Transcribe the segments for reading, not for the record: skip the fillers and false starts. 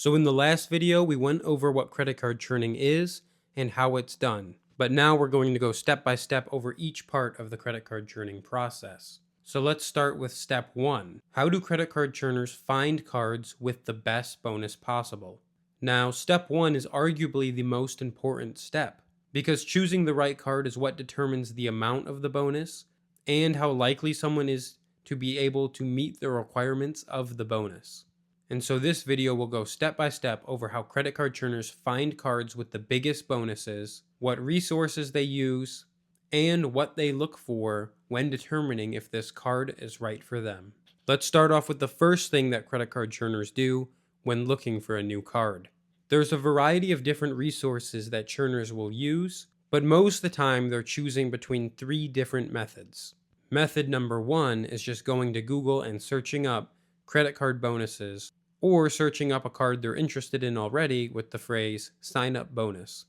So in the last video, we went over what credit card churning is and how it's done. But now we're going to go step by step over each part of the credit card churning process. So let's start with step 1. How do credit card churners find cards with the best bonus possible? Now, step 1 is arguably the most important step, because choosing the right card is what determines the amount of the bonus and how likely someone is to be able to meet the requirements of the bonus. And so this video will go step by step over how credit card churners find cards with the biggest bonuses, what resources they use, and what they look for when determining if this card is right for them. Let's start off with the first thing that credit card churners do when looking for a new card. There's a variety of different resources that churners will use, but most of the time they're choosing between 3 different methods. Method number 1 is just going to Google and searching up credit card bonuses, or searching up a card they're interested in already with the phrase sign up bonus.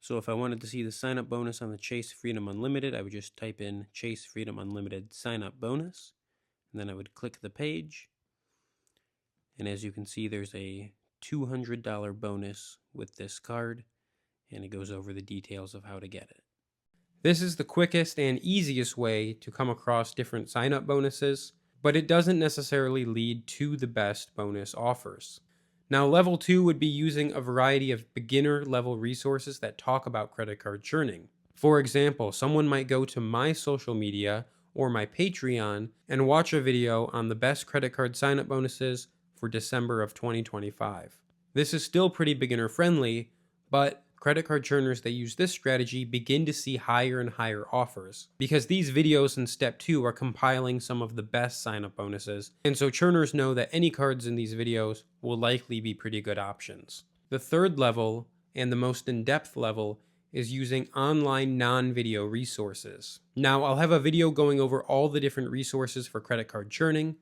So if I wanted to see the sign up bonus on the Chase Freedom Unlimited, I would just type in Chase Freedom Unlimited sign up bonus, and then I would click the page. And as you can see, there's a $200 bonus with this card, and it goes over the details of how to get it. This is the quickest and easiest way to come across different sign up bonuses, but it doesn't necessarily lead to the best bonus offers. Now, level 2 would be using a variety of beginner level resources that talk about credit card churning. For example, someone might go to my social media or my Patreon and watch a video on the best credit card sign up bonuses for December of 2025. This is still pretty beginner friendly, but credit card churners that use this strategy begin to see higher and higher offers, because these videos in step 2 are compiling some of the best sign-up bonuses, and so churners know that any cards in these videos will likely be pretty good options. The third level, and the most in-depth level, is using online non-video resources. Now, I'll have a video going over all the different resources for credit card churning,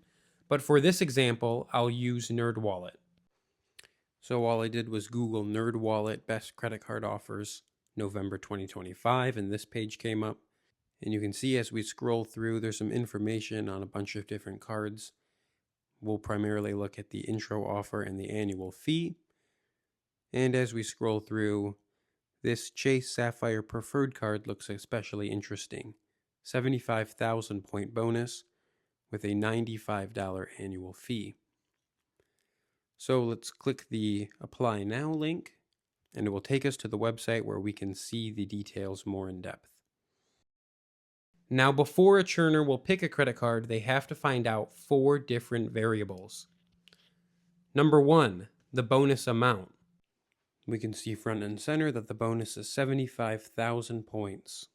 but for this example, I'll use NerdWallet. So all I did was Google NerdWallet best credit card offers November 2025, and this page came up. And you can see as we scroll through, there's some information on a bunch of different cards. We'll primarily look at the intro offer and the annual fee. And as we scroll through, this Chase Sapphire Preferred card looks especially interesting. 75,000 point bonus with a $95 annual fee. So let's click the Apply Now link, and it will take us to the website where we can see the details more in depth. Now, before a churner will pick a credit card, they have to find out 4 different variables. Number 1, the bonus amount. We can see front and center that the bonus is 75,000 points.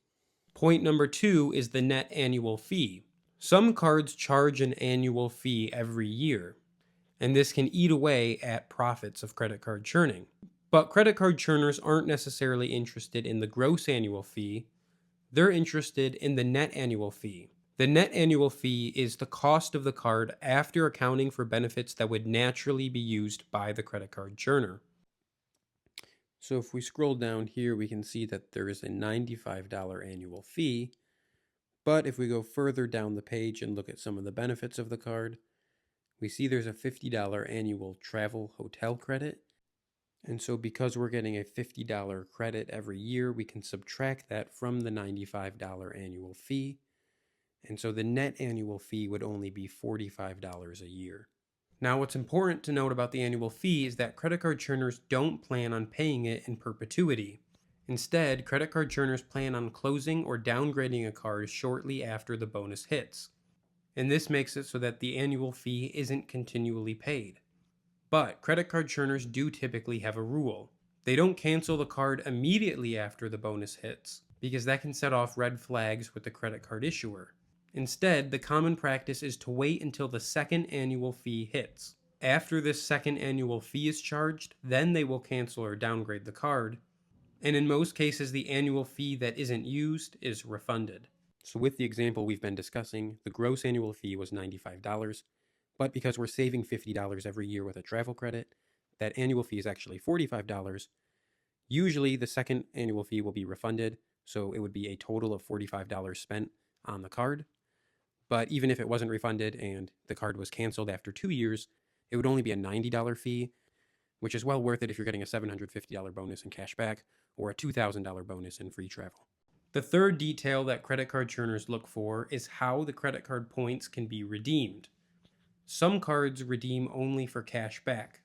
Point number 2 is the net annual fee. Some cards charge an annual fee every year, and this can eat away at profits of credit card churning. But credit card churners aren't necessarily interested in the gross annual fee. They're interested in the net annual fee. The net annual fee is the cost of the card after accounting for benefits that would naturally be used by the credit card churner. So if we scroll down here, we can see that there is a $95 annual fee. But if we go further down the page and look at some of the benefits of the card, we see there's a $50 annual travel hotel credit. And so because we're getting a $50 credit every year, we can subtract that from the $95 annual fee. And so the net annual fee would only be $45 a year. Now, what's important to note about the annual fee is that credit card churners don't plan on paying it in perpetuity. Instead, credit card churners plan on closing or downgrading a card shortly after the bonus hits. And this makes it so that the annual fee isn't continually paid. But credit card churners do typically have a rule. They don't cancel the card immediately after the bonus hits, because that can set off red flags with the credit card issuer. Instead, the common practice is to wait until the second annual fee hits. After this second annual fee is charged, then they will cancel or downgrade the card. And in most cases, the annual fee that isn't used is refunded. So with the example we've been discussing, the gross annual fee was $95, but because we're saving $50 every year with a travel credit, that annual fee is actually $45. Usually the second annual fee will be refunded, so it would be a total of $45 spent on the card. But even if it wasn't refunded and the card was canceled after 2 years, it would only be a $90 fee. which is well worth it if you're getting a $750 bonus in cash back or a $2,000 bonus in free travel. The third detail that credit card churners look for is how the credit card points can be redeemed. Some cards redeem only for cash back.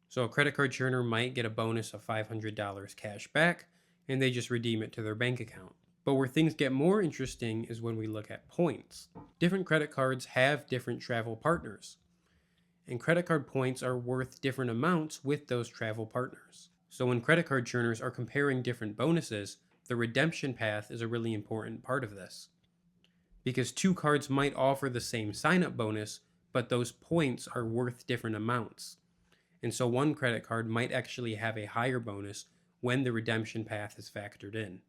So a credit card churner might get a bonus of $500 cash back, and they just redeem it to their bank account. But where things get more interesting is when we look at points. Different credit cards have different travel partners, and credit card points are worth different amounts with those travel partners. So when credit card churners are comparing different bonuses, the redemption path is a really important part of this. Because two cards might offer the same sign-up bonus, but those points are worth different amounts. And so one credit card might actually have a higher bonus when the redemption path is factored in.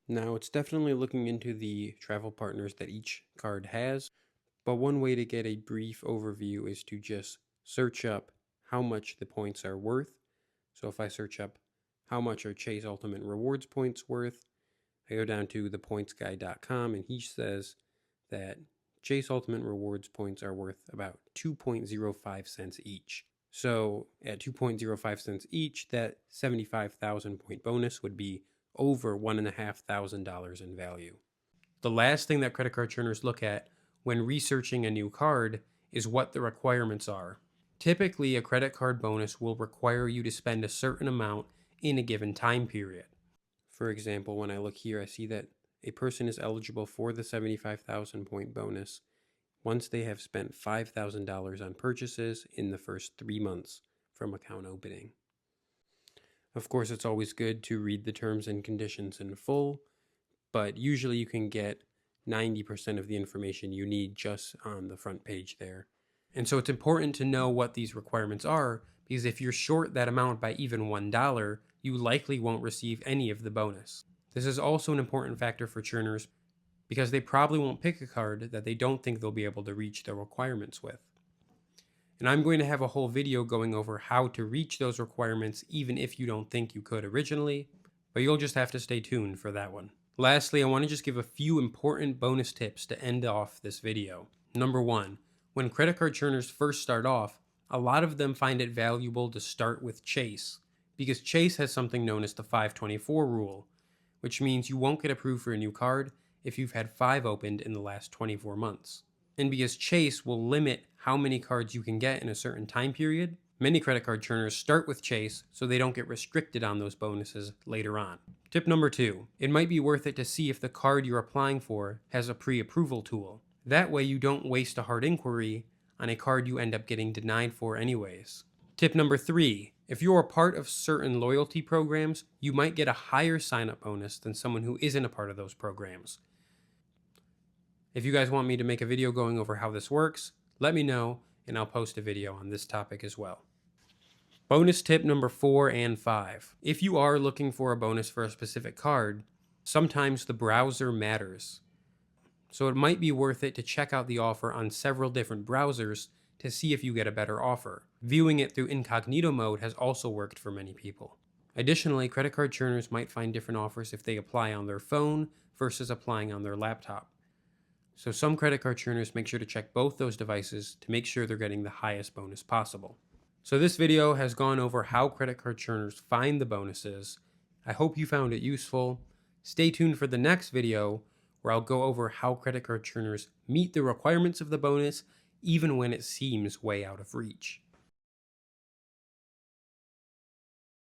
Now, it's definitely looking into the travel partners that each card has, but one way to get a brief overview is to just search up how much the points are worth. So if I search up how much are Chase Ultimate Rewards points worth, I go down to thepointsguy.com and he says that Chase Ultimate Rewards points are worth about 2.05 cents each. So at 2.05 cents each, that 75,000 point bonus would be over $1,500 in value. The last thing that credit card churners look at when researching a new card is what the requirements are. Typically, a credit card bonus will require you to spend a certain amount in a given time period. For example, when I look here, I see that a person is eligible for the 75,000 point bonus once they have spent $5,000 on purchases in the first 3 months from account opening. Of course, it's always good to read the terms and conditions in full, but usually you can get 90% of the information you need just on the front page there. And so it's important to know what these requirements are, because if you're short that amount by even $1, you likely won't receive any of the bonus. This is also an important factor for churners because they probably won't pick a card that they don't think they'll be able to reach their requirements with. And I'm going to have a whole video going over how to reach those requirements even if you don't think you could originally, but you'll just have to stay tuned for that one. Lastly, I want to just give a few important bonus tips to end off this video. Number 1, when credit card churners first start off, a lot of them find it valuable to start with Chase, because Chase has something known as the 524 rule, which means you won't get approved for a new card if you've had 5 opened in the last 24 months. And because Chase will limit how many cards you can get in a certain time period, many credit card churners start with Chase so they don't get restricted on those bonuses later on. Tip number 2, it might be worth it to see if the card you're applying for has a pre-approval tool. That way you don't waste a hard inquiry on a card you end up getting denied for anyways. Tip number 3, if you're a part of certain loyalty programs, you might get a higher sign-up bonus than someone who isn't a part of those programs. If you guys want me to make a video going over how this works, let me know and I'll post a video on this topic as well. Bonus tip number 4 and 5. If you are looking for a bonus for a specific card, sometimes the browser matters. So it might be worth it to check out the offer on several different browsers to see if you get a better offer. Viewing it through incognito mode has also worked for many people. Additionally, credit card churners might find different offers if they apply on their phone versus applying on their laptop. So some credit card churners make sure to check both those devices to make sure they're getting the highest bonus possible. So this video has gone over how credit card churners find the bonuses. I hope you found it useful. Stay tuned for the next video where I'll go over how credit card churners meet the requirements of the bonus even when it seems way out of reach.